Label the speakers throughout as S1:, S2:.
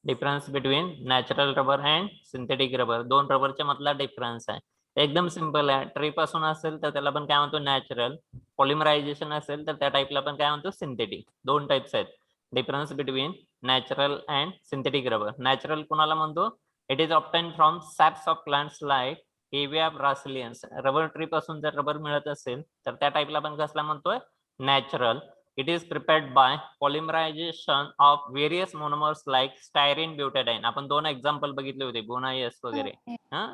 S1: Difference between natural rubber and synthetic rubber. दोन रबरच्या मधला डिफरन्स आहे. एकदम सिंपल आहे. ट्री पासून असेल तर त्याला आपण काय म्हणतो नॅचरल, पॉलिमरायझेशन असेल तर त्या टाइपला आपण काय म्हणतो सिंथेटिक. दोन टाइप्स आहेत difference between natural and synthetic rubber. Natural कोणाला म्हणतो? It is obtain from saps of plants like hevea brasiliensis. Rubber tree पासून जर रबर मिळत असेल तर त्या टाइपला आपण कसला म्हणतोय natural. It is prepared by polymerization of various monomers like styrene, butadiene. आपण दोन एक्झाम्पल बघितले होते बोनायस वगैरे.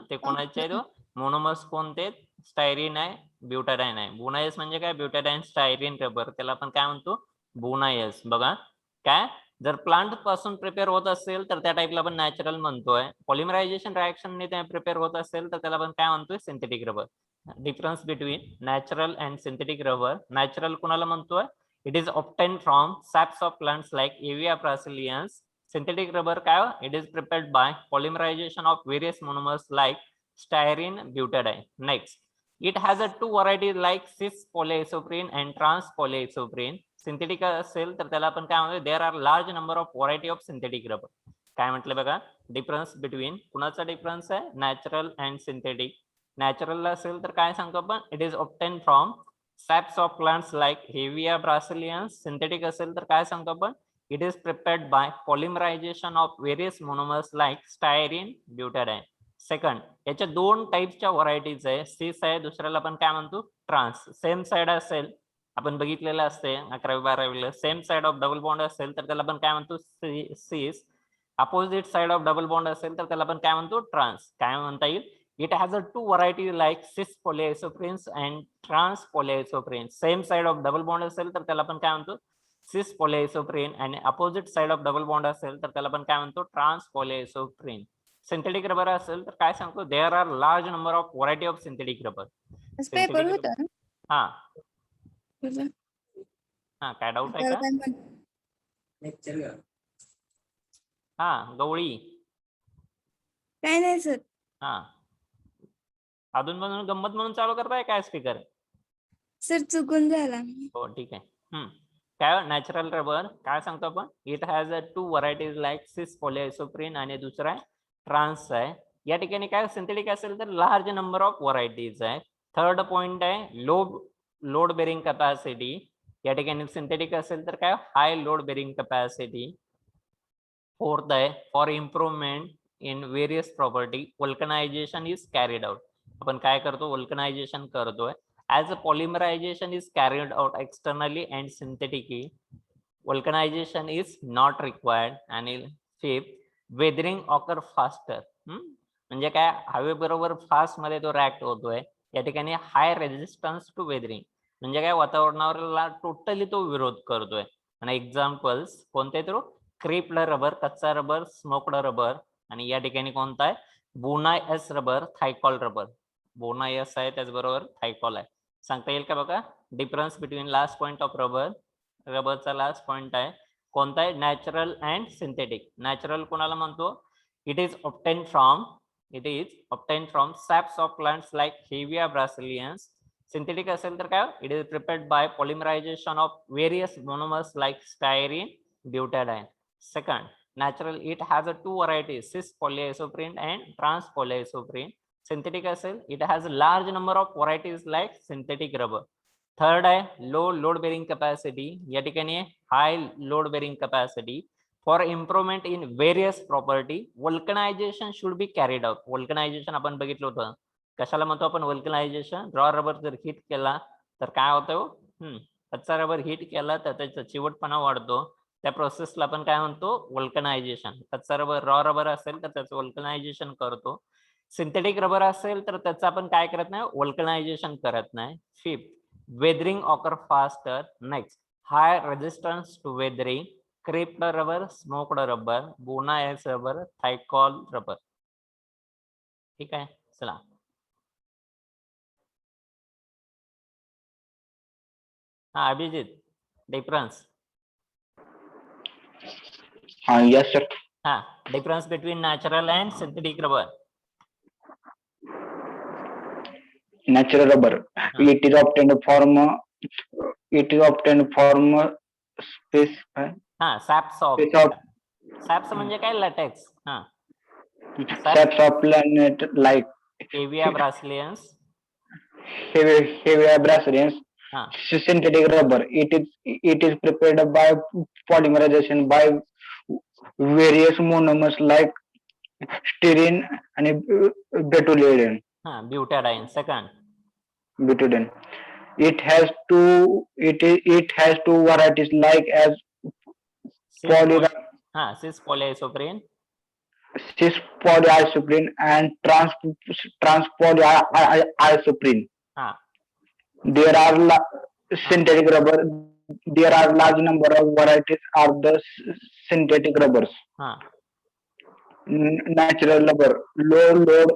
S1: ते कोणाचे आहे? मोनोमर्स कोणते? स्टायरीन आहे, ब्युटाडाइन आहे. बोनायस म्हणजे काय? ब्युटाडाइन स्टायरीन रबर, त्याला आपण काय म्हणतो बोनायस. बघा काय, जर प्लांट पासून प्रिपेअर होत असेल तर त्या टाइपला आपण नॅचरल म्हणतोय. पॉलिमरायझेशन रिएक्शनने ते प्रिपेअर होत असेल तर त्याला आपण काय म्हणतोय synthetic rubber. Difference between natural and synthetic rubber. Natural कोणाला म्हणतोय? It is obtain from saps of plants like hevea brasiliensis. Synthetic rubber काय? It is prepared by polymerization of various monomers like styrene, butadiene. Next, it has a two varieties like cis polyisoprene and trans polyisoprene. Synthetic असेल तर त्याला आपण काय म्हणतो there are large number of variety of synthetic rubber. काय म्हटलं बघा difference between कुणाचा डिफरन्स आहे नॅचरल अँड सिंथेटिक. नॅचरल असेल तर काय सांगतो आपण it is obtain from saps of plants like hevea brasiliensis. Synthetic असेल तर काय सांगतो आपण it is prepared by polymerization of various monomers like styrene, butadiene. Second, याच्या दोन टाइपच्या व्हरायटीज आहे. सिस आहे, दुसऱ्याला आपण काय म्हणतो ट्रान्स. सेम साइड असेल आपण बघितलेलं असते 11वी-12वीला, same side of double bond असेल तर त्याला आपण काय म्हणतो cis. Opposite side of double bond असेल तर त्याला आपण काय म्हणतो ट्रान्स. काय म्हणता येईल? It has a two variety like cis polyisoprenes and trans polyisoprenes. Same side of double bond असेल तर त्याला आपण काय म्हणतो सिस पॉलिइसोप्रीन आणि opposite side of double bond असेल तर त्याला आपण काय म्हणतो ट्रान्स पॉलिइसोप्रीन. सिंथेटिक रबर असेल तर काय सांगतो there are large number of variety of synthetic rubber.
S2: Paper होता ना
S1: हा
S2: तुझा?
S1: हा, काय डाऊट आहे
S2: त्याला
S1: का?
S2: काय म्हण-
S1: हा गवळी.
S2: काय नाही सर.
S1: हा, अधून मधून गंमत म्हणून चालू करताय काय स्पीकर?
S2: सर चुकून झाला.
S1: हो ठीक आहे. काय नॅचरल रबर काय सांगतो आपण it has a two varieties like cis polyisoprene आणि दुसरा आहे ट्रान्स आहे. या ठिकाणी काय सिंथेटिक असेल तर लार्ज नंबर ऑफ व्हरायटीज आहे. थर्ड पॉइंट आहे लोड बेरिंग कॅपॅसिटी. या ठिकाणी सिंथेटिक असेल तर काय high load bearing capacity. Fourth आहे for improvement in various property vulcanization is carried out. आपण काय करतो वल्कनायझेशन करतोय. as a polymerization is carried out externally and synthetically, vulcanization is not required. आणि fifth, weathering occur faster. म्हणजे काय हवे बरोबर फास्ट मध्ये तो रिएक्ट होतोय. या ठिकाणी हाय रेजिस्टन्स टू वेदरिंग म्हणजे काय वातावरणाला टोटली तो विरोध करतोय. आणि एक्झाम्पल्स कोणते तर क्रिप्ड रबर, कच्चा रबर, स्मोक्ड रबर. आणि या ठिकाणी कोणता आहे बोनायस रबर, थायकॉल रबर. बोनायस आहे त्याचबरोबर थायकॉल आहे. सांगता येईल का बघा difference between last point of रबरचा लास्ट पॉइंट आहे कोणता आहे नॅचरल अँड सिंथेटिक. नॅचरल कोणाला म्हणतो it is obtain from saps of plants like hevea brasiliensis. Synthetic असेल तर काय it is prepared by polymerization of various monomers like styrene, butadiene. Second, natural it has a two varieties cis polyisoprene and trans polyisoprene. Synthetic असेल it has large number of varieties like synthetic rubber. Third आहे low load bearing capacity. या ठिकाणी high load bearing capacity. For improvement in various property vulcanization should be carried out. Vulcanization आपण बघितलं होतं कशाला म्हणतो आपण वल्कनायझेशन. रॉ रबर जर हिट केला तर काय होतं कच्चा रबर हिट केला तर त्याचा चिवटपणा वाढतो. त्या प्रोसेसला आपण काय म्हणतो वल्कनायझेशन. कच्चा रबर रॉ रबर असेल तर त्याचं वल्कनायझेशन करतो. सिंथेटिक रबर असेल तर त्याचं आपण काय करत नाही वल्कनायझेशन करत नाही. Fifth, weathering occur faster. Next, high resistance to weathering. Creped rubber, smoked rubber, Buna S rubber, thiokol rubber. ठीक आहे चला. हा अभिजित डिफरन्स.
S3: हाँ यस सर.
S1: हा difference between natural and synthetic rubber.
S3: Natural rubber. It is obtained from space.
S1: हा saps of
S3: Space of
S1: saps म्हणजे काय LaTeX. हा.
S3: Saps of planet like
S1: एविया ब्रासिलियन्स.
S3: heavy Brazilians
S1: हा.
S3: synthetic rubber. It is prepared by polymerization by various monomers like styrene and butadiene.
S1: हा. Butadiene. Second.
S3: Butadiene. It has two varieties like as poly
S1: cis polyisoprene.
S3: cis polyisoprene and trans polyisoprene.
S1: हा.
S3: There are synthetic rubber. There are large number of varieties of the synthetic rubbers.
S1: हा.
S3: Natural rubber, low load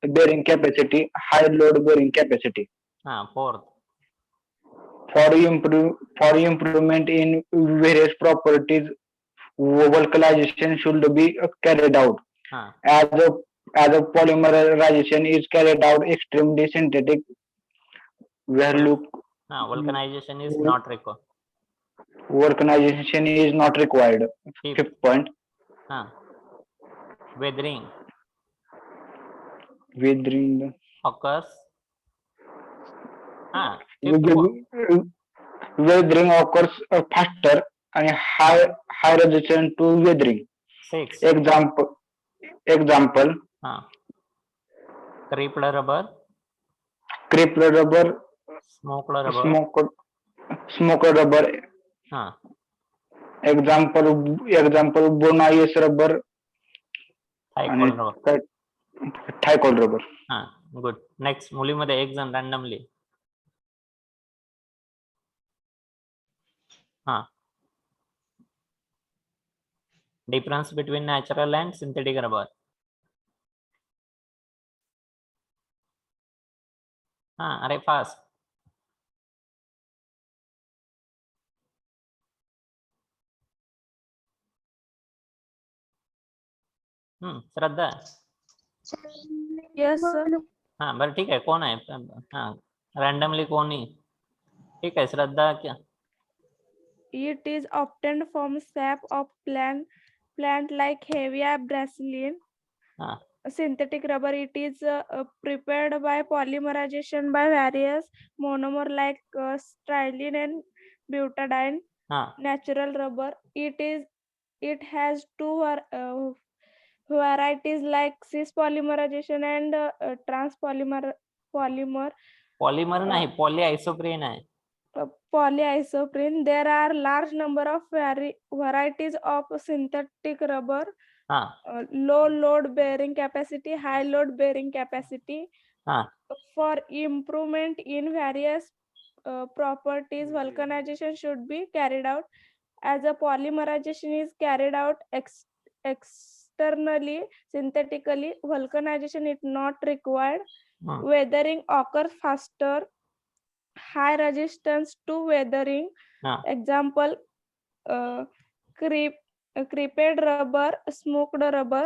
S3: bearing capacity, high load bearing capacity.
S1: हा. Fourth.
S3: For improvement in various properties, vulcanization should be carried out.
S1: हा.
S3: As a polymerization is carried out, extremely synthetic value
S1: हा. Vulcanization is not required.
S3: vulcanization is not required. Fifth point.
S1: हा. Weathering
S3: Withering
S1: occurs. हा.
S3: weathering occurs faster and high resistance to weathering.
S1: 6.
S3: Example
S1: हा. Creped rubber.
S3: crepe rubber,
S1: smoked rubber.
S3: smoked rubber.
S1: हा.
S3: Example Bonaeus rubber
S1: thiokol
S3: आणि
S1: rubber.
S3: Thicol rubber.
S1: हा. Good. Next. मुलीमध्ये एक जण randomly. हा. Difference between natural and synthetic rubber. हा. अरे फास्ट. श्रद्धा.
S2: Yes, sir.
S1: हा. बरं ठीक आहे. कोण आहे. हा. रॅन्डमली कोणी. ठीक आहे. श्रद्धा क्या.
S2: It is obtained from sap of plant like Hevia brasiliensis.
S1: हा.
S2: Synthetic rubber, it is prepared by polymerization by various monomer like styrene and butadiene.
S1: हा.
S2: Natural rubber, it has two varieties like cis polymerization and trans polymer
S1: polymer नाही. पॉलिआयसोप्रीन आहे.
S2: polyisoprene. There are large number of varieties of synthetic rubber.
S1: हा.
S2: Low load bearing capacity, high load bearing capacity.
S1: हा.
S2: For improvement in various properties, vulcanization should be carried out. As a polymerization is carried out externally, synthetically, vulcanization is not required.
S1: हम्म.
S2: Weathering occurs faster, high resistance to weathering.
S1: हा.
S2: Example, creped rubber, smoked rubber,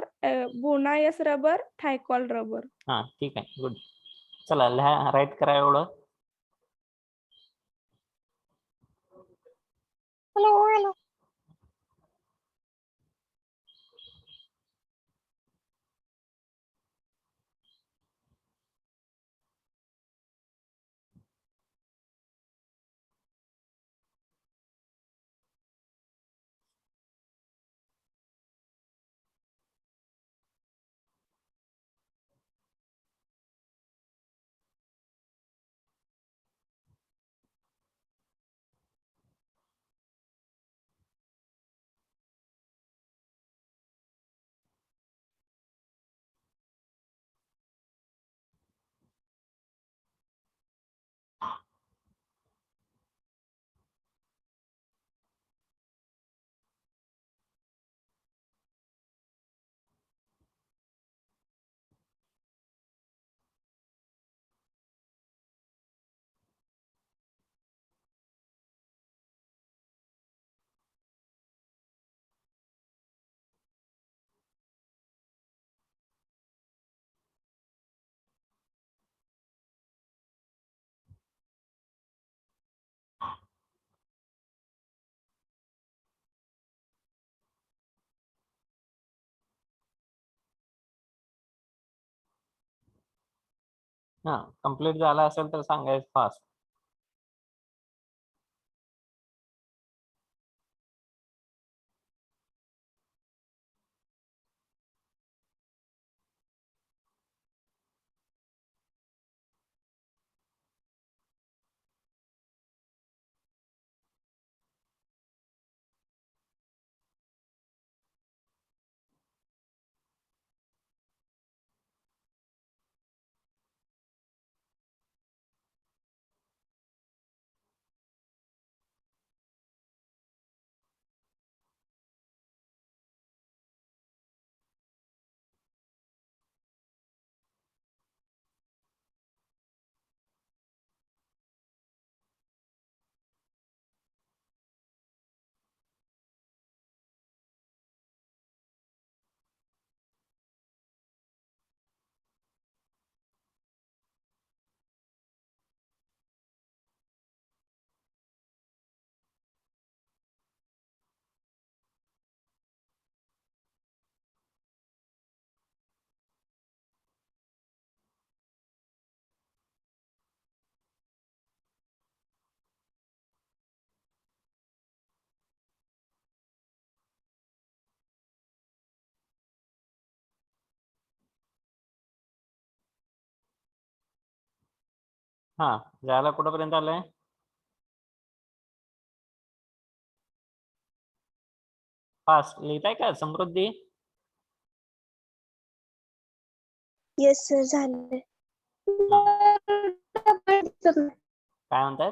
S2: Bonaeus rubber, Thicol rubber.
S1: हा. ठीक आहे. Good. चला right करा एवढं.
S4: Hello.
S1: हा complete झाला असेल तर सांगायचं फास्ट. हा झाला कुठपर्यंत आलंय? फास्ट लिहिताय का समृद्धी?
S4: येस सर झाले.
S1: काय म्हणतात?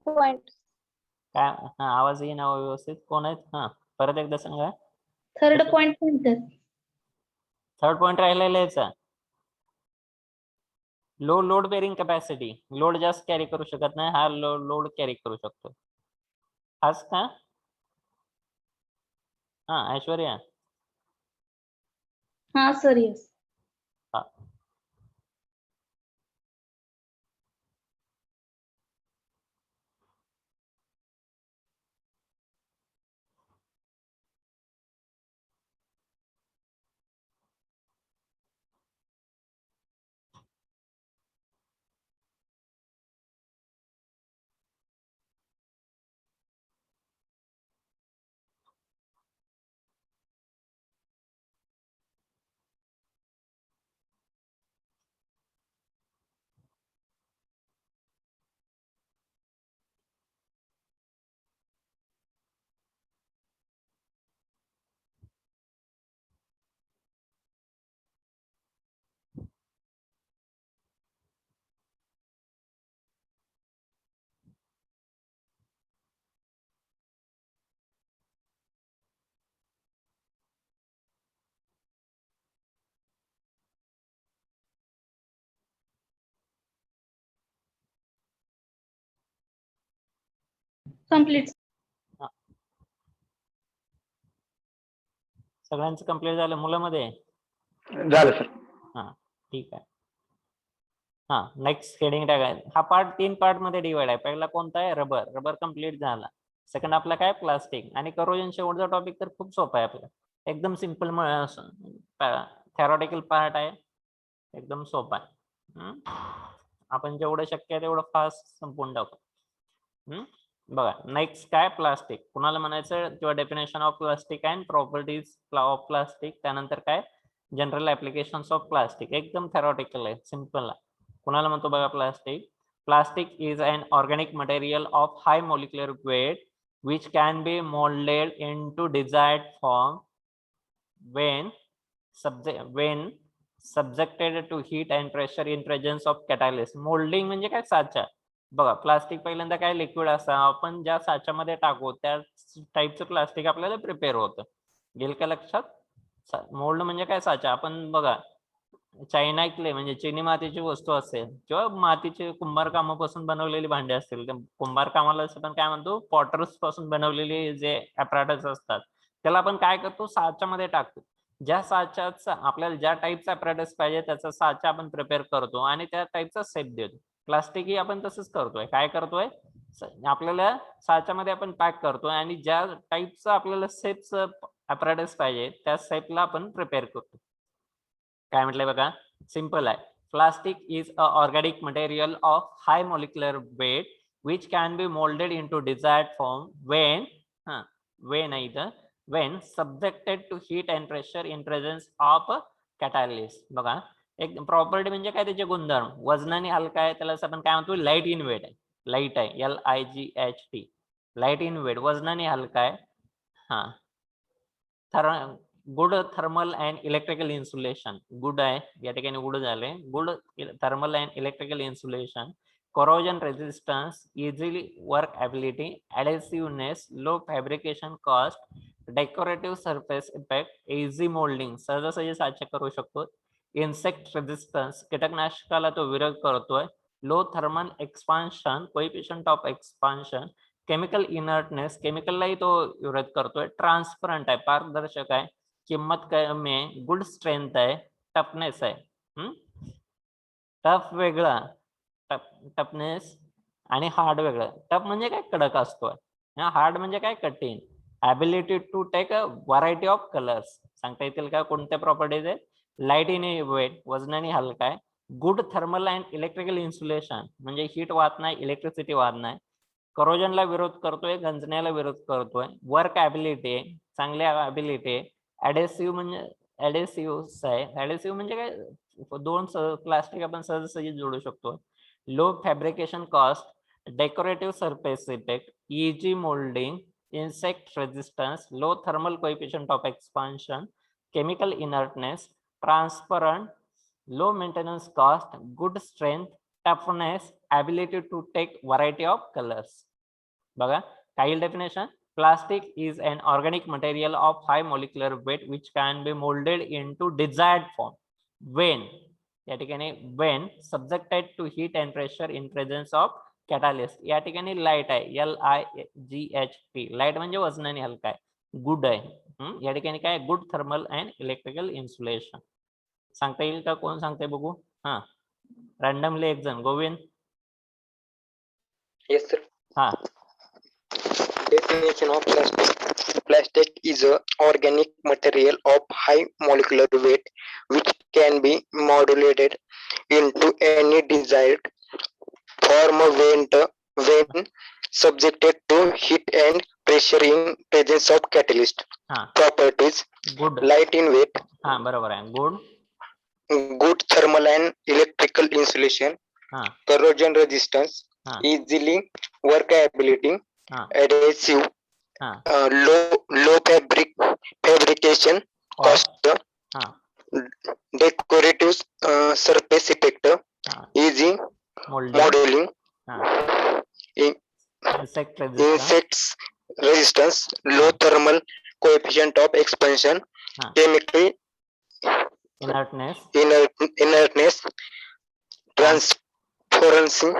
S4: पॉइंट
S1: काय हा आवाज येईना व्यवस्थित. कोण आहेत? हा परत एकदा सांगा.
S4: थर्ड पॉइंट म्हणतात.
S1: थर्ड पॉइंट राहिलेला याचा लोड बेरिंग कॅपॅसिटी. लोड जास्त कॅरी करू शकत नाही, हा लोड कॅरी करू शकतो. हाच का? हा ऐश्वर्या.
S4: हा सर येस.
S1: हा
S4: कम्प्लीट.
S1: सगळ्यांचं कम्प्लीट झालं मुलामध्ये?
S3: झालं सर.
S1: हा ठीक आहे. हा नेक्स्ट हेडिंग टाकायचं. हा पार्ट 3 पार्ट मध्ये डिवाइड आहे. पहिला कोणता आहे? रबर. रबर कम्प्लीट झाला. सेकंड आपला काय? प्लास्टिक. आणि करोजन शेवटचा टॉपिक तर खूप सोपा आहे आपला. एकदम सिंपल थेरॉटिकल पार्ट आहे. एकदम सोपा आहे. आपण जेवढं शक्य आहे तेवढं फास्ट संपवून टाकू. बघा नेक्स्ट काय? प्लास्टिक. कुणाला म्हणायचं किंवा definition of plastic and properties of plastic. त्यानंतर काय? General applications of plastic. एकदम थेरॉटिकल आहे, सिंपल आहे. कुणाला म्हणतो बघा plastic? Plastic is an organic material of high molecular weight which can be molded into desired form when subjected to heat and pressure in presence of catalyst. Moulding म्हणजे काय? साचा. बघा प्लास्टिक पहिल्यांदा काय? लिक्विड असतं. आपण ज्या साच्यामध्ये टाकू त्या टाईपचं प्लास्टिक आपल्याला प्रिपेअर होतं. गेल का लक्षात? मोल्ड म्हणजे काय? साचा. आपण बघा चायना क्ले म्हणजे चिनी मातीची वस्तू असेल किंवा मातीचे कुंभार कामापासून बनवलेली भांडी असतील, कुंभार कामाला आपण काय म्हणतो? पॉटर्स पासून बनवलेले जे ॲपॅरेटस असतात त्याला आपण काय करतो? साच्यामध्ये टाकतो. ज्या साच्याचा आपल्याला ज्या टाईपचा ॲपॅरेटस पाहिजे त्याचा साचा आपण प्रिपेअर करतो आणि त्या टाईपचा शेप देतो. प्लास्टिक ही आपण तसंच करतोय. काय करतोय? आपल्याला साच्यामध्ये आपण पॅक करतोय आणि ज्या टाईपचं आपल्याला शेपचं ॲपॅरेटस पाहिजे त्या शेपला आपण प्रिपेअर करतो. काय म्हटलंय बघा, सिंपल आहे. Plastic is a organic material of high molecular weight which can be molded into desired form when subjected to heat and pressure in presence of a catalyst. बघा, एक प्रॉपर्टी म्हणजे काय, त्याचे गुणधर्म. वजनाने हलका आहे, त्याला आपण काय म्हणतो, लाईट इन वेट आहे. लाईट आहे, LIGHT, लाईट इन वेट, वजनाने हलका आहे. Good thermal and electrical insulation, good आहे, या ठिकाणी गुड झाले. Good thermal and electrical insulation, corrosion resistance, easily work ability, adhesiveness, low fabrication cost, decorative surface effect, easy molding, सहजासहजी साध्य करू शकतो. insect resistance, कीटकनाशकाला तो विरोध करतोय. low thermal expansion, coefficient of expansion, chemical inertness, केमिकललाही तो विरोध करतोय. ट्रान्सपरंट आहे, पारदर्शक आहे. किंमत कमी आहे. गुड स्ट्रेंथ आहे. टफनेस आहे. टफ वेगळा, टफनेस आणि हार्ड वेगळं. टफ म्हणजे काय, कडक असतोय. हार्ड म्हणजे काय, कठीण. Ability to take a variety of colours, सांगता येतील का कोणत्या प्रॉपर्टीज आहेत. लाईट इन वेट, वजनाने हलका आहे. Good thermal and electrical insulation, म्हणजे हीट वाहत नाही, इलेक्ट्रिसिटी वाहत नाही. करोजनला विरोध करतोय, गंजण्याला विरोध करतोय. वर्क ॲबिलिटी आहे, चांगली ॲबिलिटी आहे. ॲडेसिव्ह म्हणजे ॲडेसिव्ह आहे. ॲडेसिव्ह म्हणजे काय, दोन प्लास्टिक आपण सहजासहजी जोडू शकतो. Low fabrication cost, decorative surface effect, easy moulding, insect resistance, low thermal coefficient of expansion, chemical inertness, transparent, low maintenance cost, good strength, toughness, ability to take variety of colors. बघा, काही definition. Plastic is an organic material of high molecular weight which can be molded into desired form when, या ठिकाणी when subjected to heat and pressure in presence of कॅटालिस्ट. या ठिकाणी light आहे, LIGHT, light म्हणजे वजनाने हलका आहे. गुड आहे, या ठिकाणी काय, good thermal and electrical insulation. सांगता येईल का, कोण सांगते बघू. रॅन्डमली एक जण. Govind.
S5: Yes, sir. Definition of plastic. Plastic is a organic material of high molecular weight which can be modulated into any desired form when subjected to heat and pressure in presence of catalyst. Properties.
S1: Good.
S5: Light in weight.
S1: बरोबर आहे. Good.
S5: Good thermal and electrical insulation. Corrosion resistance. Easily workability. Adhesive. Low fabrication cost. Decorative surface effect. Easy modeling. Insects resistance, low thermal coefficient of expansion, chemical inertness, transparency,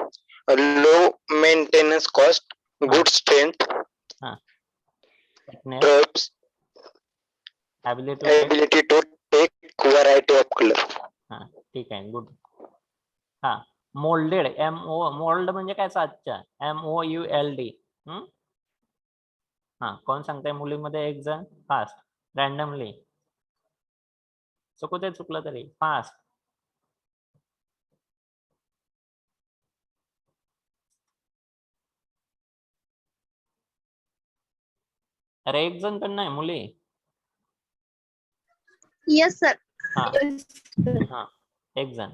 S5: low maintenance cost, good strength, traps, ability to take variety of color.
S1: ठीक आहे, good. Moulded, mould म्हणजे काय, साचा, MOULD. कोण सांगताय मुलीमध्ये एक जण. Fast, randomly, चुकलं तरी फास्ट. अरे एक जण पण नाही, मुली.
S4: Yes, sir.
S1: एक जण.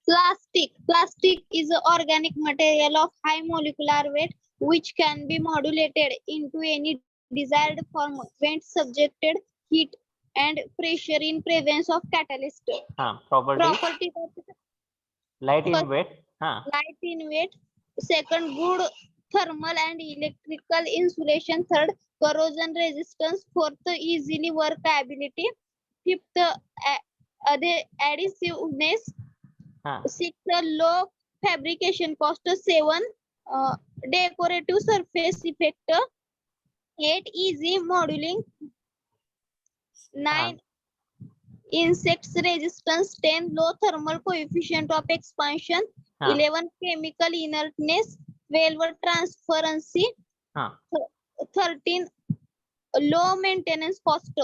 S4: Plastic is an organic material of high molecular weight which can be modulated into any desired form when subjected heat and pressure in presence of catalyst.
S1: Property. Light in weight.
S4: Light in weight. Second, good thermal and electrical insulation. Third, corrosion resistance. Fourth, easily workability. Fifth, adhesiveness. Sixth, low fabrication cost. 7, decorative surface effect. 8, easy modeling. 9, insects resistance. 10, low thermal coefficient of expansion. 11, chemical inertness. 12, transparency. 13, low maintenance cost.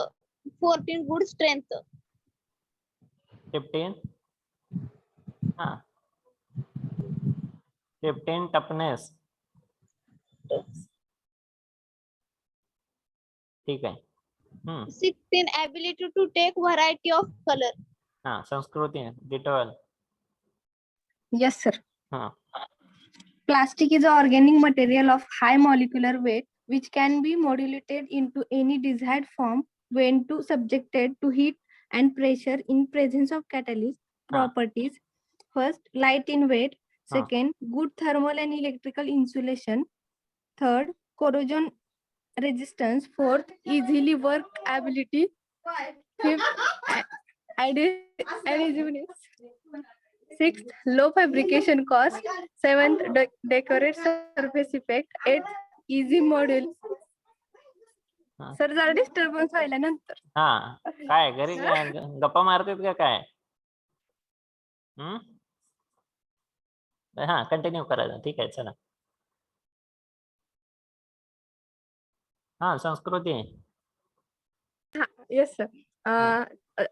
S4: 14 good strength.
S1: 15 हा 15 toughness. ठीक आहे.
S4: 16 ability to take variety of color.
S1: हा संस्कृती Dettol.
S6: Yes, sir.
S1: हा
S6: Plastic is an organic material of high molecular weight which can be modulated into any desired form when to subjected to heat and pressure in presence of catalyst properties. First, light in weight. Second, good thermal and electrical insulation. Third, corrosion resistance. Fourth, easily workability. Fifth, adhesiveness. Sixth, low fabrication cost. Seventh, decorate surface effect. Eighth, easy module.
S1: हा.
S6: Sir जरा disturbance व्हायला नंतर.
S1: हा काय घरी गप्पा मारतात का काय? हा कंटिन्यू करायचं. ठीक आहे चला. हा संस्कृती.
S6: Yes, sir.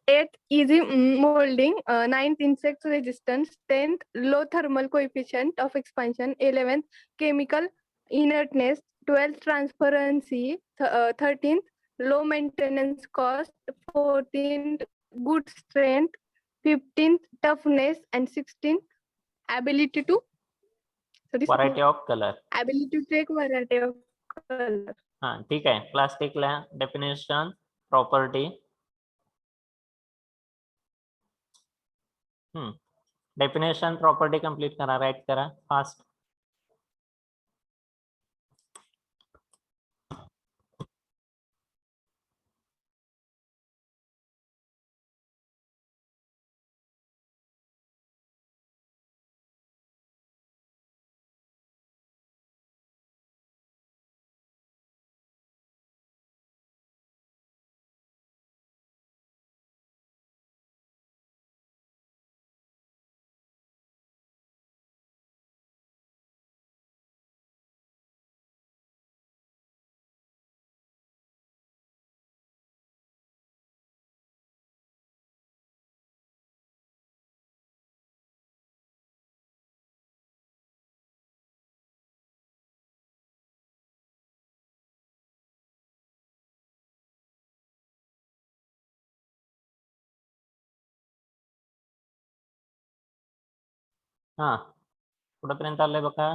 S6: Eighth, easy molding. Ninth, insect resistance. 10th, low thermal coefficient of expansion. 11th, chemical inertness. 12th, transparency. 13th, low maintenance cost. 14th, good strength. 15th, toughness. And 16th, ability to
S1: variety of colour.
S6: ability to take variety of color.
S1: हा ठीक आहे. प्लास्टिकला definition property. Definition property complete करा. Write करा fast. हा कुठपर्यंत आलंय बघा.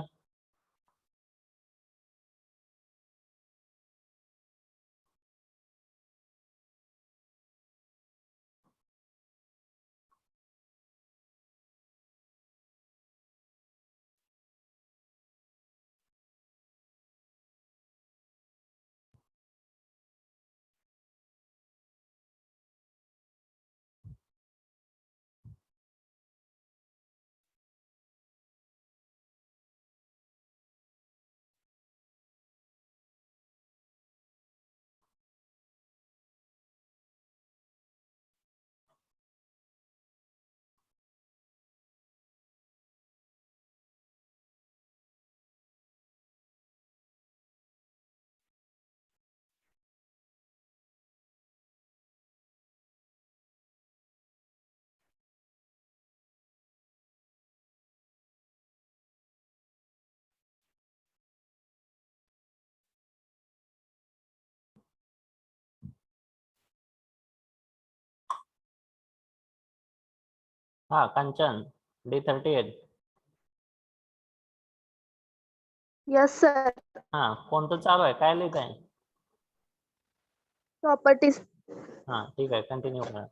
S1: हा कंचन D38.
S2: Yes, sir.
S1: हा कोणतं चालू आहे? काय लिहित आहे?
S2: Properties.
S1: हा ठीक आहे कंटिन्यू करा.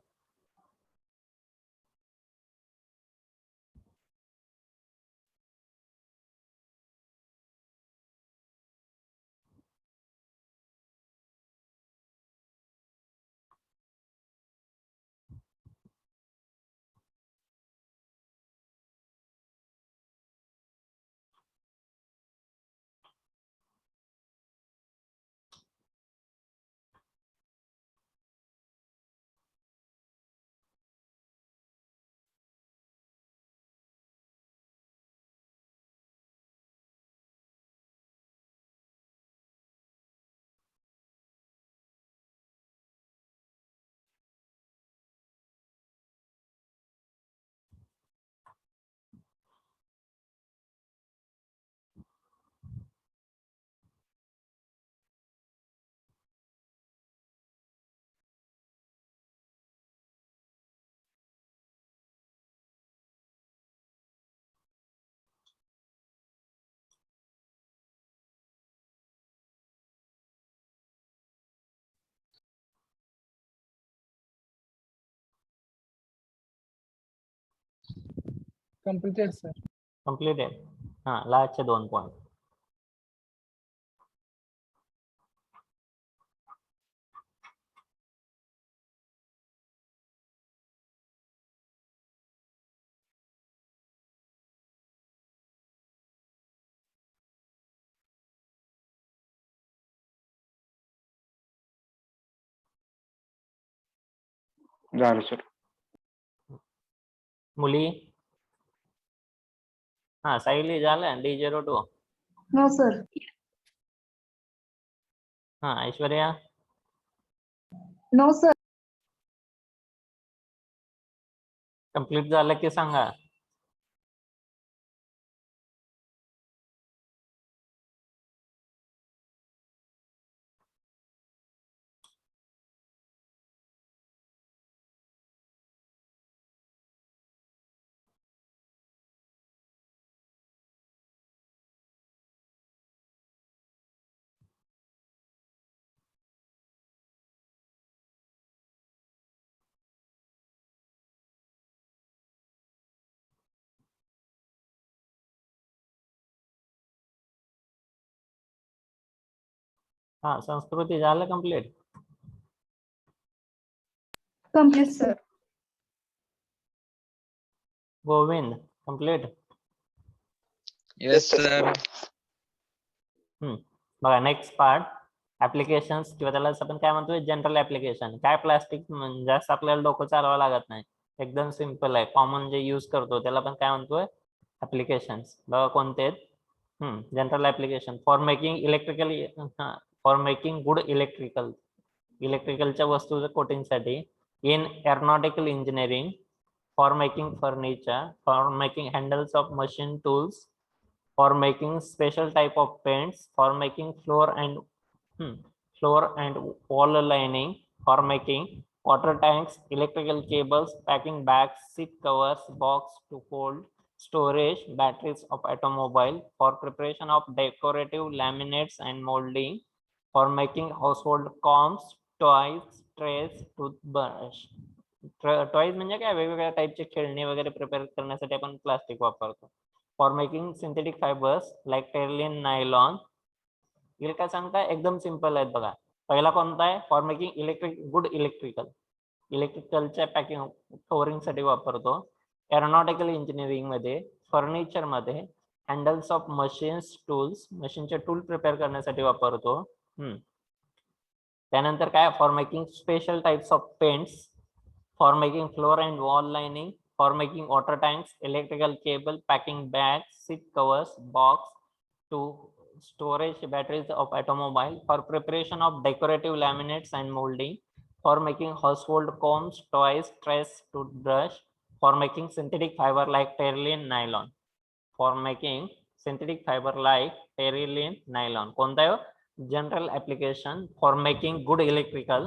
S7: Completed, sir.
S1: कम्प्लिटेड. हा, लास्टचे 2 पॉइंट.
S3: झालं सर.
S1: मुली. हा, सायली झालं D02.
S8: No, sir.
S1: हा, ऐश्वर्या.
S8: No, sir.
S1: कंप्लीट झालं की सांगा. हा, संस्कृती झालं complete.
S8: Complete, sir.
S1: Govind complete.
S5: Yes, sir.
S1: बघा नेक्स्ट पार्ट, ऍप्लिकेशन्स किंवा त्याला आपण काय म्हणतोय जनरल ऍप्लिकेशन. काय प्लास्टिक जास्त आपल्याला डोकं चालवावं लागत नाही, एकदम सिम्पल आहे. कॉमन जे यूज करतो त्याला आपण काय म्हणतोय ऍप्लिकेशन्स. बघा कोणते आहेत. General application for making electrical, for making good इलेक्ट्रिकलच्या वस्तूच्या कोटिंगसाठी. In aeronautical engineering, for making furniture, for making handles of machine tools, for making special type of paints, for making floor and wall lining, for making water tanks, electrical cables, packing bags, seat covers, box to hold storage, batteries of automobile, for preparation of decorative laminates and molding, for making household combs, toys, trays, toothbrush. Toys म्हणजे काय, वेगवेगळ्या टाईपचे खेळणी वगैरे prepare करण्यासाठी आपण plastic वापरतो. For making synthetic fibres like terylene, nylon. येईल काय सांगता, एकदम सिम्पल आहेत बघा. पहिला कोणता आहे, फॉर मेकिंग गुड इलेक्ट्रिकलच्या पॅकिंग कव्हरिंग साठी वापरतो. एरोनॉटिकल इंजिनिअरिंग मध्ये, फर्निचर मध्ये, हँडल्स ऑफ मशीन्स टूल्स, मशीनचे टूल प्रिपेअर करण्यासाठी वापरतो. त्यानंतर काय, for making special types of paints, for making floor and wall lining, for making water tanks, electrical cable, packing bags, seat covers, box to storage batteries of automobile, for preparation of decorative laminates and molding, for making household combs, toys, trays, toothbrush, for making synthetic fiber like terylene, nylon, for making synthetic fiber like terylene, nylon. कोणता आहे, general application for making good electrical,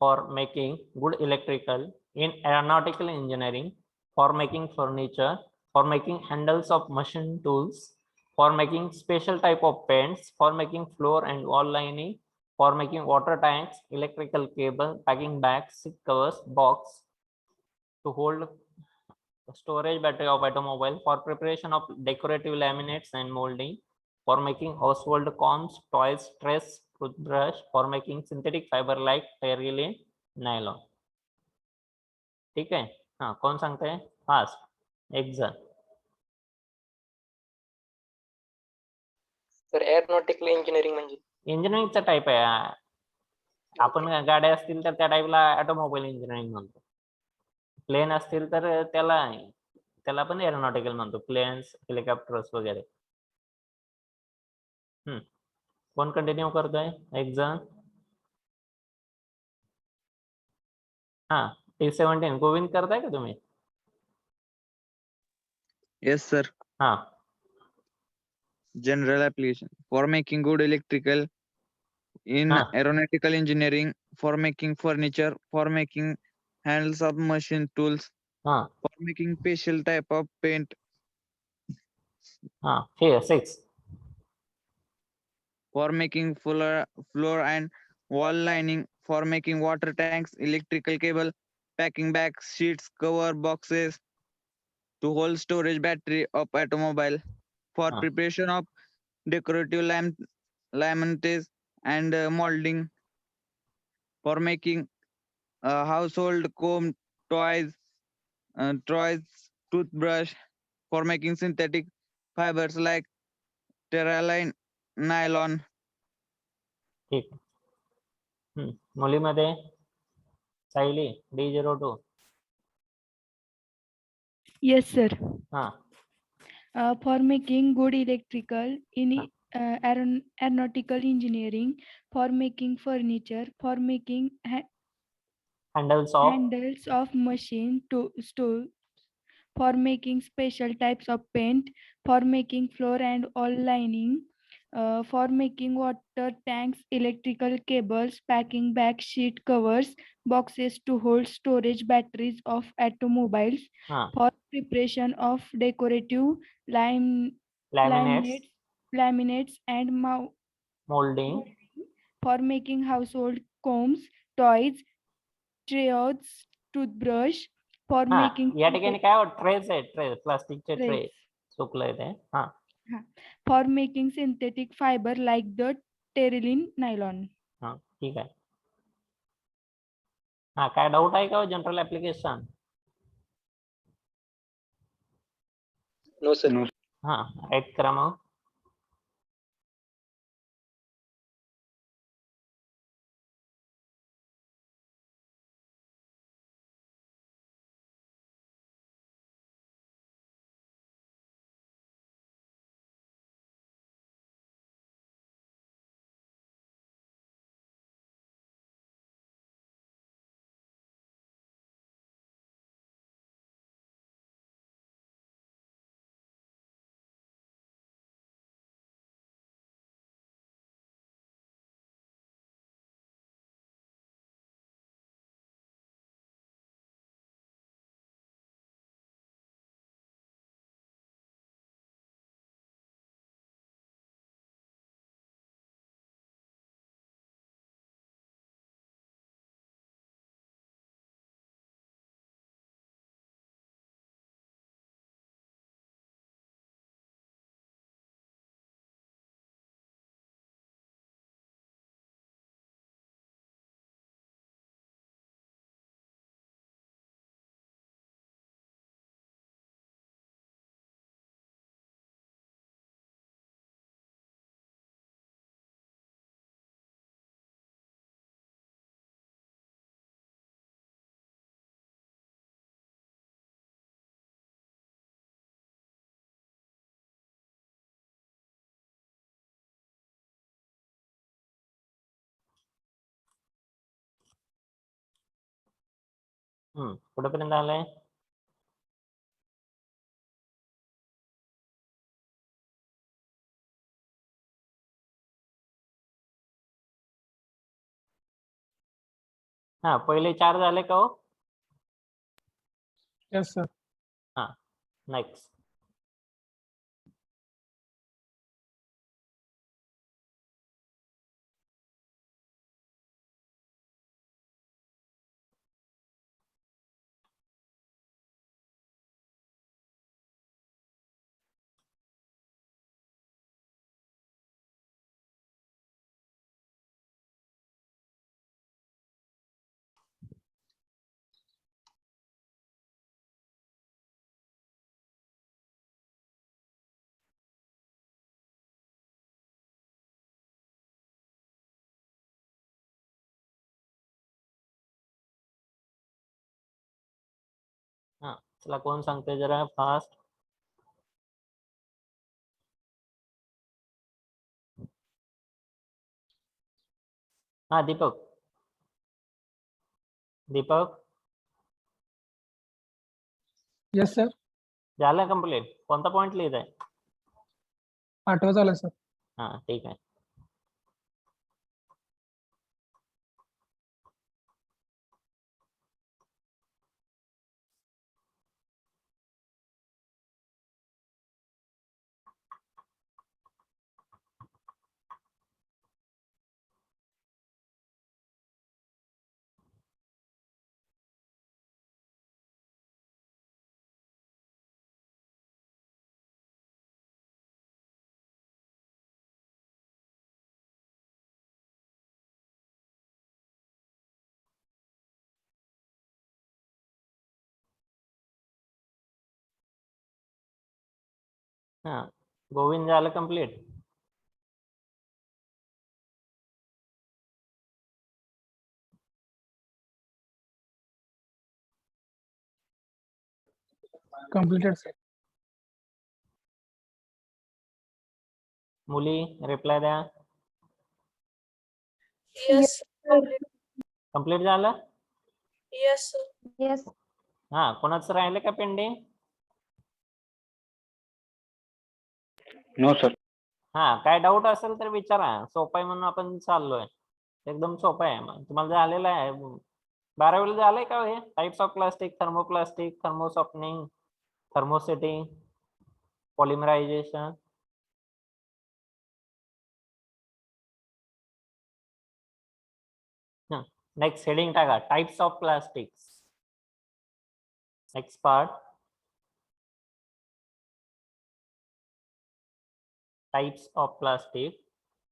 S1: for making good electrical in aeronautical engineering, for making furniture, for making handles of machine tools, for making special type of paints, for making floor and wall lining, for making water tanks, electrical cable, packing bags, seat covers, box to hold storage battery of automobile, for preparation of decorative laminates and molding, for making household combs, toys, trays, toothbrush, for making synthetic fiber like terylene, nylon. ठीक आहे. हा, कोण सांगताय fast, एक जण.
S5: Sir aeronautical engineering म्हणजे
S1: इंजिनिअरिंगचा type आहे. आपण गाड्या असतील तर त्या टाईपला ऑटोमोबाईल इंजिनिअरिंग म्हणतो. प्लेन असतील तर त्याला पण एरोनॉटिकल म्हणतो, प्लेन्स, हेलिकॉप्टर्स वगैरे. कोण कंटिन्यू करतोय, एक जण. हा, T17 गोविंद करताय का तुम्ही?
S9: Yes, sir.
S1: हा,
S9: General application for making good electrical in aeronautical engineering, for making furniture, for making handles of machine tools,
S1: हा,
S9: for making special type of paint,
S1: हा. 6
S9: for making floor and wall lining, for making water tanks, electrical cable, packing bags, sheets, cover boxes to hold storage battery of automobile for
S1: Ah.
S9: preparation of decorative laminates and molding, for making household comb, toys, toothbrush, for making synthetic fibers like terraline, nylon.
S1: ठीक. मुलीमध्ये Sayali D02.
S7: Yes, sir.
S1: हा
S7: For making good electrical in
S1: Ah.
S7: aeronautical engineering, for making furniture, for making
S1: handles of
S7: handles of machine to stools, for making special types of paint, for making floor and all lining, for making water tanks, electrical cables, packing bag sheet covers, boxes to hold storage batteries of automobiles,
S1: हा
S7: for preparation of decorative
S1: laminates
S7: laminates and
S1: moulding
S7: for making household combs, toys, trays, toothbrush, for
S1: हा
S7: making
S1: या ठिकाणी काय trace आहे, tray प्लास्टिकचे tray
S7: trays,
S1: चुकलंय ते. हा
S7: for making synthetic fiber like the terylene nylon.
S1: हा ठीक आहे. हा काय डाऊट आहे का general application?
S5: No, sir.
S3: No.
S1: हा राईट करा मग. कुठेपर्यंत आलंय? हा पहिले 4 झाले का हो?
S10: Yes, sir.
S1: हा नेक्स्ट. हा चला कोण सांगते जरा फास्ट. हा दीपक. Deepak
S10: Yes, sir.
S1: झालं कंप्लीट? कोणता पॉइंट लिहित आहे?
S10: 8वा झाला सर.
S1: हा ठीक आहे. हा गोविंद झालं कम्प्लीट.
S10: Completed, sir.
S1: मुली रिप्लाय द्या.
S2: Yes,
S1: कम्प्लीट झालं.
S2: yes, sir.
S8: Yes.
S1: हा कोणाचं राहिले का पेंडिंग?
S3: No, sir.
S1: हा काय डाऊट असेल तर विचारा. सोपं आहे म्हणून आपण चाललोय. एकदम सोपं आहे. तुम्हाला झालेलं आहे 12वीला झालंय का हे? Types of plastic, thermoplastic, thermosoftening, thermosetting, polymerisation. Next heading टाका types of plastics. Next part types of plastic.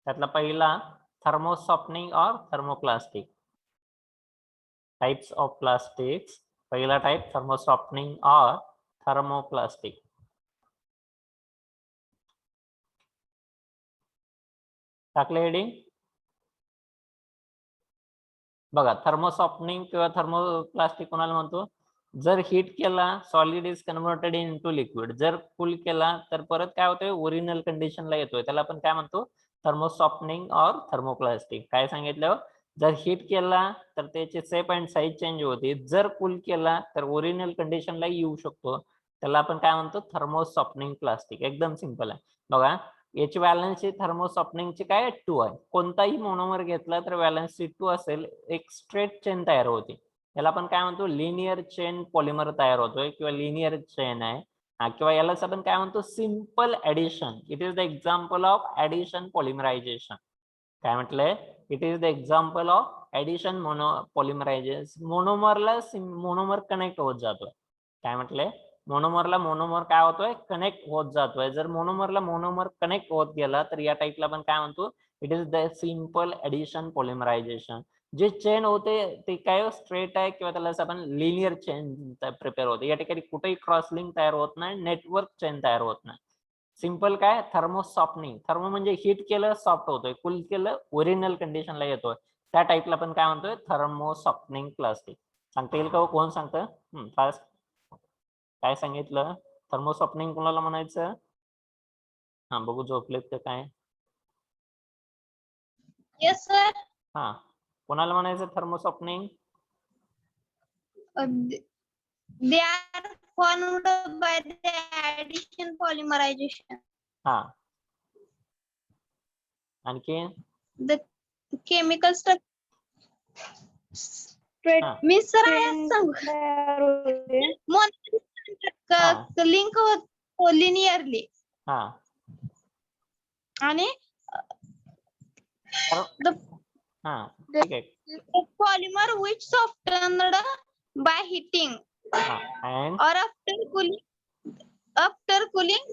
S1: त्यातला पहिला थर्मोसॉफ्टनिंग और थर्मोप्लास्टिक. टाइप्स ऑफ प्लास्टिक्स पहिला टाइप थर्मोसॉफ्टनिंग और थर्मोप्लास्टिक. टाकले हेडिंग. बघा थर्मोसॉफ्टनिंग किंवा थर्मोप्लास्टिक कोणाला म्हणतो? जर हीट केला solid is converted into liquid. जर कूल केला तर परत काय होतंय ओरिजिनल कंडिशनला येतोय. त्याला आपण काय म्हणतो? थर्मोसॉफ्टनिंग और थर्मोप्लास्टिक. काय सांगितलं? जर हीट केला तर त्याचे शेप अँड साईज चेंज होते. जर कूल केला तर ओरिजिनल कंडिशनला येऊ शकतो. त्याला आपण काय म्हणतो? थर्मोसॉफ्टनिंग प्लास्टिक. एकदम सिंपल आहे. बघा याची व्हॅलन्सी थर्मोसॉफ्टनिंगची काय 2 आहे. कोणताही मोनोमर घेतला तर व्हॅलन्सी 2 असेल. एक स्ट्रेट चेन तयार होते. याला आपण काय म्हणतो? लिनियर चेन पॉलिमर तयार होतोय किंवा लिनियर चेन आहे. किंवा यालाच आपण काय म्हणतो? Simple addition. It is the example of addition polymerisation. काय म्हटलंय? It is the example of addition polymerisation. मोनोमरला मोनोमर कनेक्ट होत जातोय. काय म्हटलंय? मोनोमरला मोनोमर काय होतोय? कनेक्ट होत जातोय. जर मोनोमरला मोनोमर कनेक्ट होत गेला तर या टाइपला आपण काय म्हणतो? It is the simple addition polymerisation. जे चेन होते ते काय स्ट्रेट आहे किंवा त्याला आपण लिनियर चेन प्रिपेअर होते. या ठिकाणी कुठेही क्रॉस लिंक तयार होत नाही. नेटवर्क चेन तयार होत नाही. सिंपल काय? थर्मोसॉफ्टनिंग. थर्मो म्हणजे हीट केलं सॉफ्ट होतोय. कूल केलं ओरिजिनल कंडिशनला येतोय. त्या टाइपला आपण काय म्हणतोय? थर्मोसॉफ्टनिंग प्लास्टिक. सांगता येईल का? कोण सांगतं फास्ट? काय सांगितलं? थर्मोसॉफ्टनिंग कोणाला म्हणायचं? हा बघू झोपलेत का काय?
S4: Yes, sir.
S1: हा कोणाला म्हणायचं थर्मोसॉफ्टनिंग?
S4: They are formed by the addition polymerization.
S1: हा आणखी
S4: The chemical structure.
S2: Straight
S1: हा
S4: मी सर
S2: chain तयार होते.
S4: लिंक होतो लिनियरली
S1: हा
S4: आणि
S1: हा ठीक आहे.
S4: polymer which softened by heating
S1: हा and
S4: or after cooling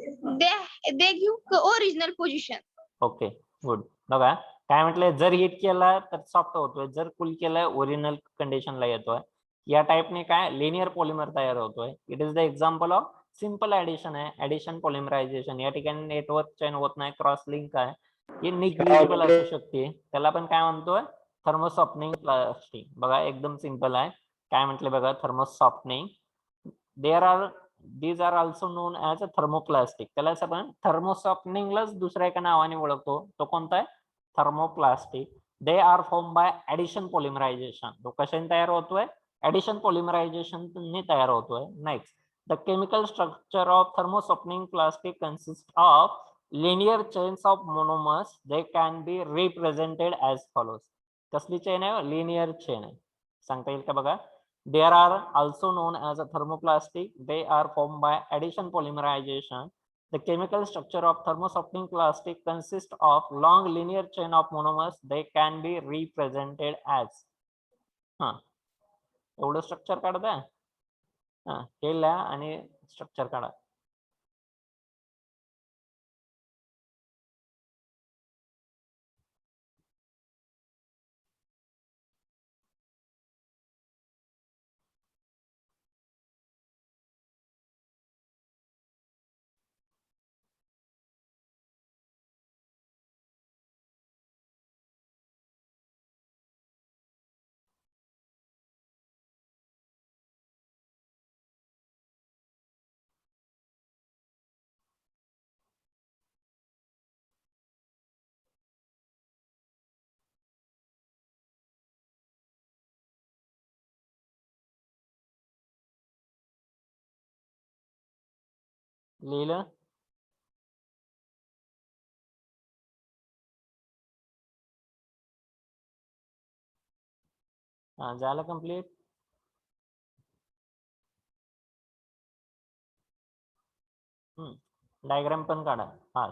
S4: they give original position.
S1: Okay good. बघा काय म्हटलंय? जर हीट केला तर सॉफ्ट होतोय. जर कूल केला ओरिजिनल कंडिशनला येतोय. या टाइपने काय लिनियर पॉलिमर तयार होतोय. It is the example of simple addition आहे. ऍडिशन पॉलिमरायझेशन. या ठिकाणी नेटवर्क चेन होत नाही. क्रॉस लिंक आहे. हे निग्लिजिबल असू शकते. त्याला आपण काय म्हणतोय? थर्मोसॉफ्टनिंग प्लास्टिक. बघा एकदम सिंपल आहे. काय म्हटले बघा? थर्मोसॉफ्टनिंग. these are also known as a thermoplastic. त्याला आपण थर्मोसॉफ्टनिंगलाच दुसऱ्या एका नावाने ओळखतो. तो कोणता आहे? Thermoplastic. They are form by addition polymerisation. तो कशाने तयार होतोय? ऍडिशन पॉलिमरायझेशन ने तयार होतोय. Next the chemical structure of thermosoftening plastic consists of linear chains of monomers. They can be represented as follows. कसली चेन आहे? लिनियर चेन आहे. सांगता येईल का बघा? They are also known as a thermoplastic. They are formed by addition polymerization. The chemical structure of thermosoftening plastic consists of long linear chain of monomers. They can be represented as एवढं structure काढता. हे लिहा आणि structure काढा. लिहिलं? हा, झालं complete? Diagram पण काढा. हा,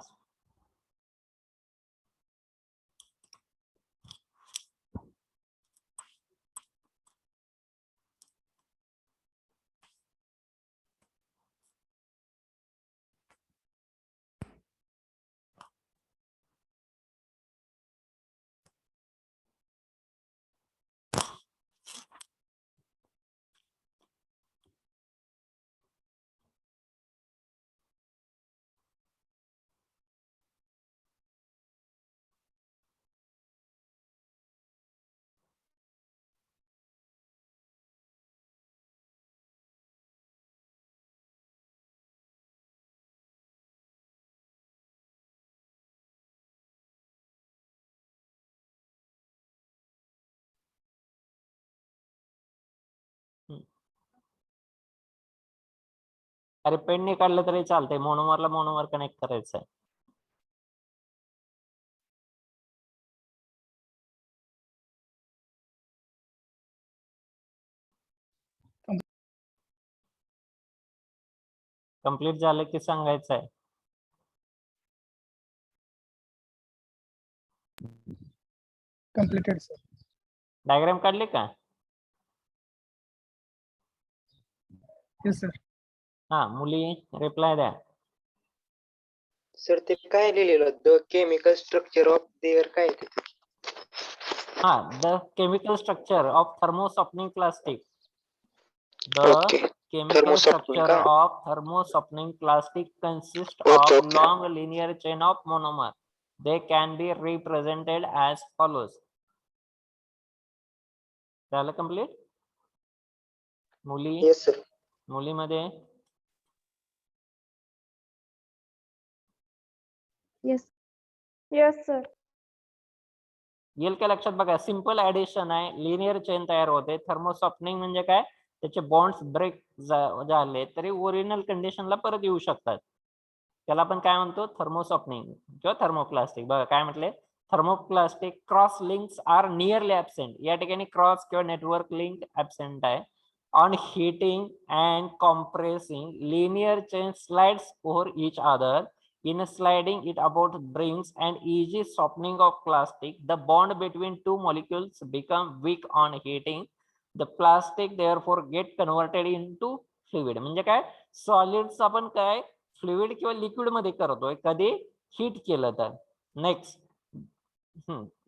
S1: अरे पेनने काढलं तरी चालतंय. मोनोमरला मोनोमर कनेक्ट करायचं आहे. कंप्लीट झालं की सांगायचं आहे.
S10: Completed, sir.
S1: डायग्राम काढले का?
S10: Yes, sir.
S1: हा, मुली रिप्लाय द्या.
S5: सर ते काय लिहिलेलं, the chemical structure of there काय ते?
S1: हा, the chemical structure of thermosoftening plastic. The
S5: Okay.
S1: chemical
S5: Thermosoftening
S1: structure
S5: का?
S1: of thermosoftening plastic consists
S5: Okay,
S1: of
S5: okay.
S1: long linear chain of monomer. They can be represented as follows. झालं complete? मुली,
S5: Yes, sir.
S1: मुलीमध्ये
S8: Yes.
S2: Yes, sir.
S1: येईल का लक्षात? बघा, simple addition आहे, linear chain तयार होते. थर्मोसॉफ्टनिंग म्हणजे काय? त्याचे बॉन्ड्स ब्रेक झाले तरी ओरिजिनल कंडिशनला परत येऊ शकतात. त्याला आपण काय म्हणतो? थर्मोसॉफ्टनिंग किंवा थर्मोप्लास्टिक. बघा काय म्हटले? Thermoplastic cross links are nearly absent. या ठिकाणी क्रॉस किंवा नेटवर्क लिंक ऍबसेंट आहे. On heating and compressing linear chain slides over each other. In sliding it about brings an easy softening of plastic. The bond between two molecules become weak on heating. The plastic therefore get converted into fluid. म्हणजे काय? Solids आपण काय fluid किंवा liquid मध्ये करतोय कधी heat केलं तर. Next,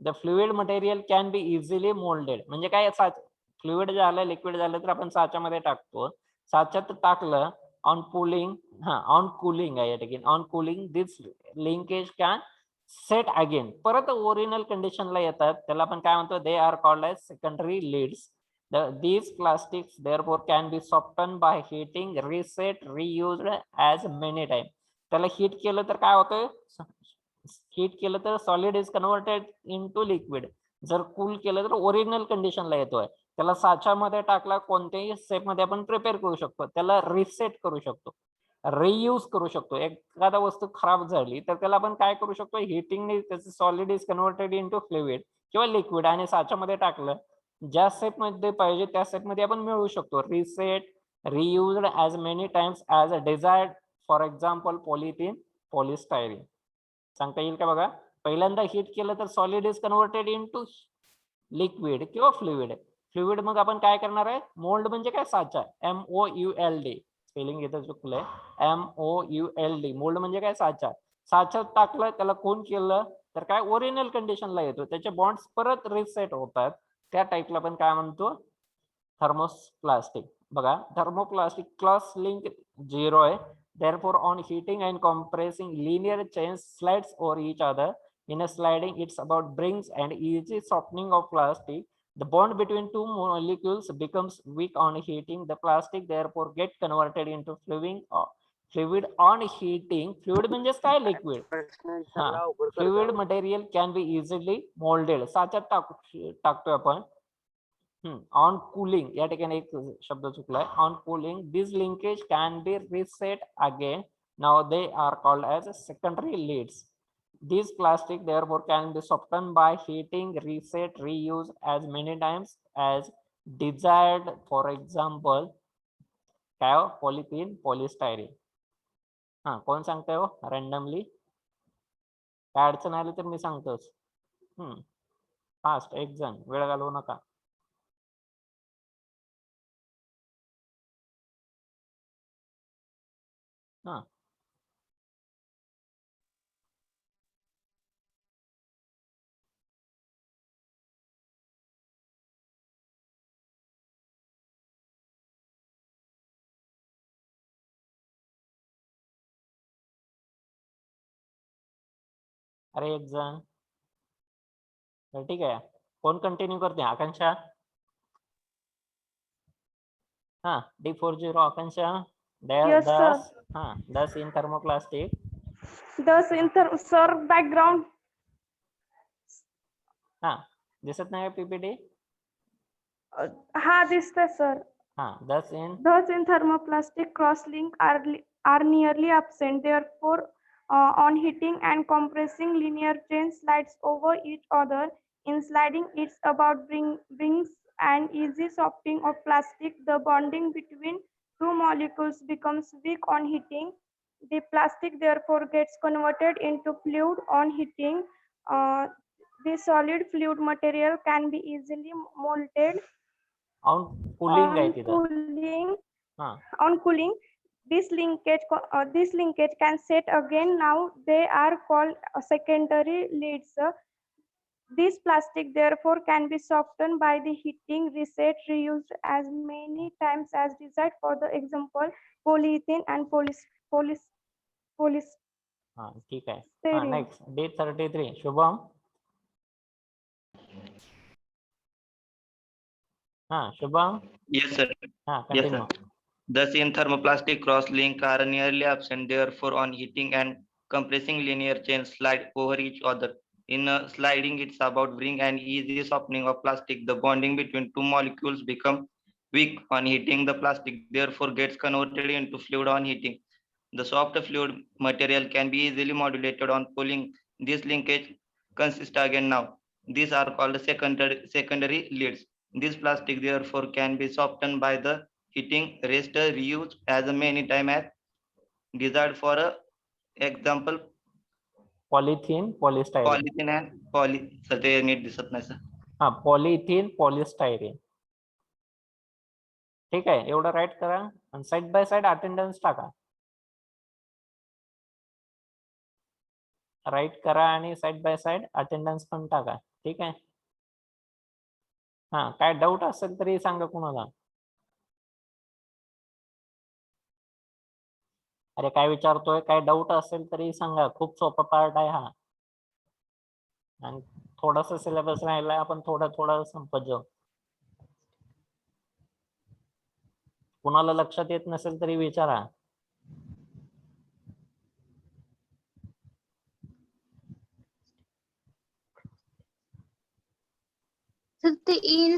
S1: the fluid material can be easily moulded. म्हणजे काय? फ्लुइड झालं, लिक्विड झालं तर आपण साच्यामध्ये टाकतो. साच्यात टाकलं ऑन पुलिंग, ऑन कुलिंग आहे या ठिकाणी. On cooling this linkage can set again. परत ओरिजिनल कंडिशनला येतात. त्याला आपण काय म्हणतो? They are called as secondary leads. These plastics therefore can be softened by heating, reset, reused as many times. त्याला हीट केलं तर काय होतं? हीट केलं तर solid is converted into liquid. जर कूल केलं तर ओरिजिनल कंडिशनला येतोय. त्याला साच्यामध्ये टाकला, कोणत्याही स्टेप मध्ये आपण प्रिपेअर करू शकतो. त्याला रिसेट करू शकतो, रियूज करू शकतो. एखादा वस्तू खराब झाली तर त्याला आपण काय करू शकतो? हिटिंगने त्याचं solid is converted into fluid किंवा लिक्विड आणि साच्यामध्ये टाकलं, ज्या स्टेप मध्ये पाहिजे त्या स्टेप मध्ये आपण मिळवू शकतो. Reset, reused as many times as a desired. For example polythene, polystyrene. सांगता येईल का? बघा, पहिल्यांदा हीट केलं तर solid is converted into liquid किंवा फ्लुइड. फ्लुइड मग आपण काय करणार आहे? मोल्ड म्हणजे काय? साचा. MOULD. स्पेलिंग इथं चुकलंय. MOULD. मोल्ड म्हणजे काय? साचा. साच्यात टाकलं, त्याला कोण केलं तर काय ओरिजिनल कंडिशनला येतो. त्याचे बॉन्ड्स परत रिसेट होतात. त्या टाईपला आपण काय म्हणतो? थर्मोप्लास्टिक. बघा, थर्मोप्लास्टिक क्रॉस लिंक 0 आहे. Therefore, on heating and compressing, linear chains slides over each other. In a sliding, it's about brings and easy softening of plastic. The bond between two molecules becomes weak on heating. The plastic therefore get converted into fluid on heating. Fluid म्हणजेच काय? Liquid. Fluid material can be easily moulded. साच्यात टाकतोय आपण. On cooling, या ठिकाणी एक शब्द चुकलाय. On cooling this linkage can be reset again. Now they are called as secondary leads. These plastic therefore can be softened by heating, reset, reuse as many times as desired. For example, काय हो? Polythene polystyrene. हा, कोण सांगते हो randomly? काय अडचण आली तर मी सांगतोच. फास्ट, एक जण, वेळ घालवू नका. हा, अरे एक जण. तर ठीक आहे, कोण कंटिन्यू करते? आकांक्षा. हा, D40 आकांक्षा.
S2: Yes, sir.
S1: 10. हा, 10 in thermoplastic.
S2: Thus in sir background.
S1: हा, दिसत नाही PPT?
S2: हा दिसतंय sir.
S1: हा, 10 in.
S2: Thus in thermoplastic cross-link are nearly absent. Therefore, on heating and compressing, linear chain slides over each other. In sliding, it's about brings an easy softening of plastic. The bonding between two molecules becomes weak on heating. The plastic therefore gets converted into fluid on heating. The solid fluid material can be easily molded.
S1: On cooling आहे
S2: On
S1: तिथं.
S2: cooling,
S1: हा,
S2: on cooling, this linkage can set again. Now they are called secondary leads. This plastic therefore can be softened by the heating, reset, reused as many times as desired. For the example, polyethylene and polystyrene.
S1: हा, ठीक आहे. हा, next D33 Shubham. हा, Shubham.
S11: Yes, sir.
S1: हा,
S11: Yes,
S1: continue.
S11: sir. Thus, in thermoplastic cross-link are nearly absent. Therefore, on heating and compressing, linear chains slide over each other. In sliding, it's about bring an easy softening of plastic. The bonding between two molecules become weak on heating. The plastic therefore gets converted into fluid on heating. The soft fluid material can be easily modulated on cooling. This linkage consists again now. These are called secondary leads. This plastic therefore can be softened by the heating, rest, reuse as many time as desired. For example,
S1: polythene polystyrene.
S11: polythene and poly. Sir ते नीट दिसत नाही sir.
S1: हा, polythene polystyrene. ठीक आहे, एवढं right करा आणि साइड बाय साइड अटेंडन्स टाका. राईट करा आणि साइड बाय साइड अटेंडन्स पण टाका. ठीक आहे. हा, काय डाऊट असेल तरी सांगा कुणाला. अरे काय विचारतोय, काय डाऊट असेल तरी सांगा. खूप सोपा पार्ट आहे हा आणि थोडासा सिलेबस राहिलाय, आपण थोडं संपत जाऊ. कुणाला लक्षात येत नसेल तरी विचारा.
S4: So the in